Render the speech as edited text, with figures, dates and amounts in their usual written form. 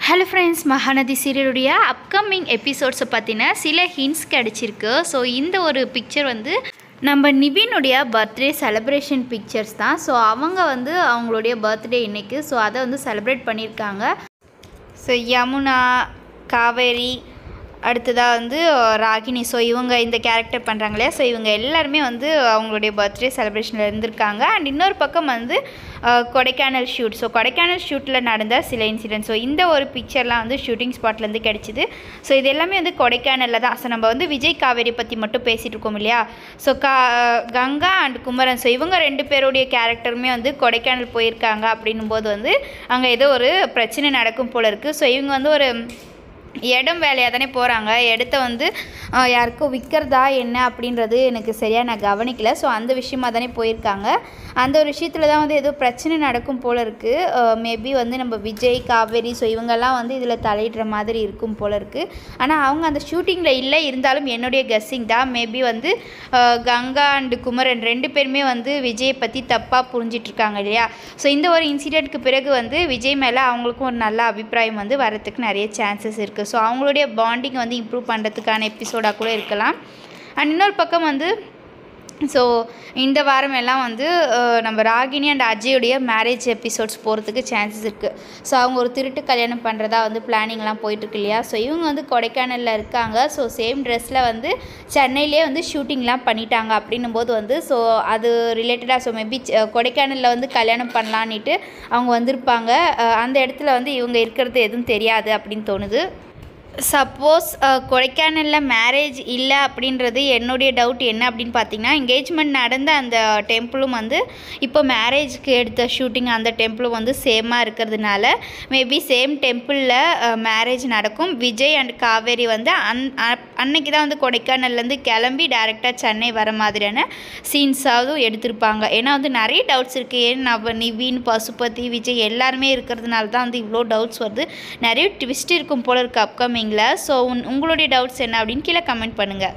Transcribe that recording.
Hello friends, Mahanadi சீரியலுடைய upcoming எபிசோட்ஸை பற்றின சில hints கிடச்சிருக்கு. ஸோ இந்த ஒரு பிக்சர் வந்து நம்ம நிவினுடைய பர்த்டே செலிப்ரேஷன் பிக்சர்ஸ் தான். ஸோ அவங்க வந்து அவங்களுடைய பர்த்டே இன்றைக்கி, ஸோ அதை வந்து செலிப்ரேட் பண்ணியிருக்காங்க. ஸோ யமுனா, காவேரி, அடுத்ததாக வந்து ராகினி, ஸோ இவங்க இந்த கேரக்டர் பண்ணுறாங்க இல்லையா. ஸோ இவங்க எல்லாருமே வந்து அவங்களுடைய பர்த்டே செலிப்ரேஷனில் இருந்திருக்காங்க. அண்ட் இன்னொரு பக்கம் வந்து கொடைக்கானல் ஷூட். ஸோ கொடைக்கானல் ஷூட்டில் நடந்த சில இன்சிடென்ட்ஸ். ஸோ இந்த ஒரு பிக்சர்லாம் வந்து ஷூட்டிங் ஸ்பாட்லேருந்து கிடச்சிது. ஸோ இது எல்லாமே வந்து கொடைக்கானலில் தான். ஸோ நம்ம வந்து விஜய் காவேரி பற்றி மட்டும் பேசிகிட்டு இருக்கோம் இல்லையா. So Ganga and Kumaran, so இவங்க ரெண்டு பேருடைய கேரக்டருமே வந்து கொடைக்கானல் போயிருக்காங்க. அப்படின்னும் போது வந்து அங்கே ஏதோ ஒரு பிரச்சனை நடக்கும் போல் இருக்குது. ஸோ இவங்க வந்து ஒரு இடம் வேலையாக தானே போகிறாங்க. இடத்த வந்து யாருக்கும் விற்கிறதா என்ன அப்படின்றது எனக்கு சரியாக நான் கவனிக்கலை. ஸோ அந்த விஷயமாக தானே போயிருக்காங்க. அந்த ஒரு விஷயத்தில் தான் வந்து ஏதோ பிரச்சனை நடக்கும் போல் இருக்குது. மேபி வந்து நம்ம விஜய், காவேரி, ஸோ இவங்கெல்லாம் வந்து இதில் தலையிடுற மாதிரி இருக்கும் போல் இருக்குது. ஆனால் அவங்க அந்த ஷூட்டிங்கில் இல்லை. இருந்தாலும் என்னுடைய கெஸ்ஸிங் தான். மேபி வந்து கங்கா அண்டு குமரன் ரெண்டு பேருமே வந்து விஜயை பற்றி தப்பாக புரிஞ்சிட்ருக்காங்க இல்லையா. ஸோ இந்த ஒரு இன்சிடெண்ட்க்கு பிறகு வந்து விஜய் மேலே அவங்களுக்கும் ஒரு நல்ல அபிப்பிராயம் வந்து வரத்துக்கு நிறைய சான்சஸ் இருக்குது. ஸோ அவங்களுடைய பாண்டிங் வந்து இம்ப்ரூவ் பண்ணுறதுக்கான எபிசோடாக கூட இருக்கலாம். அண்ட் இன்னொரு பக்கம் வந்து ஸோ இந்த வாரம் எல்லாம் வந்து நம்ம ராகினி அண்ட் அஜயோடைய மேரேஜ் எபிசோட்ஸ் போகிறதுக்கு சான்சஸ் இருக்குது. ஸோ அவங்க ஒரு திருட்டு கல்யாணம் பண்ணுறதா வந்து பிளானிங்லாம் போயிட்டுருக்கு இல்லையா. ஸோ இவங்க வந்து கொடைக்கானலில் இருக்காங்க. ஸோ சேம் ட்ரெஸ்ஸில் வந்து சென்னையிலே வந்து ஷூட்டிங்லாம் பண்ணிட்டாங்க. அப்படின்னும் போது வந்து ஸோ அது ரிலேட்டடாக ஸோ மேபி கொடைக்கானலில் வந்து கல்யாணம் பண்ணலான்ட்டு அவங்க வந்திருப்பாங்க. அந்த இடத்துல வந்து இவங்க இருக்கிறது எதுவும் தெரியாது அப்படின்னு தோணுது. சப்போஸ் கொடைக்கானலில் மேரேஜ் இல்லை அப்படின்றது என்னுடைய டவுட் என்ன அப்படின்னு பார்த்தீங்கன்னா, என்கேஜ்மெண்ட் நடந்த அந்த டெம்பிளும் வந்து இப்போ மேரேஜ்க்கு எடுத்த ஷூட்டிங் அந்த டெம்பிளும் வந்து சேமாக இருக்கிறதுனால மேபி சேம் டெம்பிளில் மேரேஜ் நடக்கும். விஜய் அண்ட் காவேரி வந்து அன்னைக்கு தான் வந்து கொடைக்கானல்லேருந்து கிளம்பி டேரெக்டாக சென்னை வர மாதிரியான சீன்ஸாவது எடுத்திருப்பாங்க. ஏன்னா வந்து நிறைய டவுட்ஸ் இருக்குது. ஏன் நம்ம நிவின், பசுபதி, விஜய் எல்லாருமே இருக்கிறதுனால தான் வந்து இவ்வளோ டவுட்ஸ் வருது. நிறைய ட்விஸ்ட் இருக்கும் போல இருக்குது அப்கமிங். ஸோ உங்களுடைய டவுட்ஸ் என்ன அப்படின்னு கீழே கமெண்ட் பண்ணுங்கள்.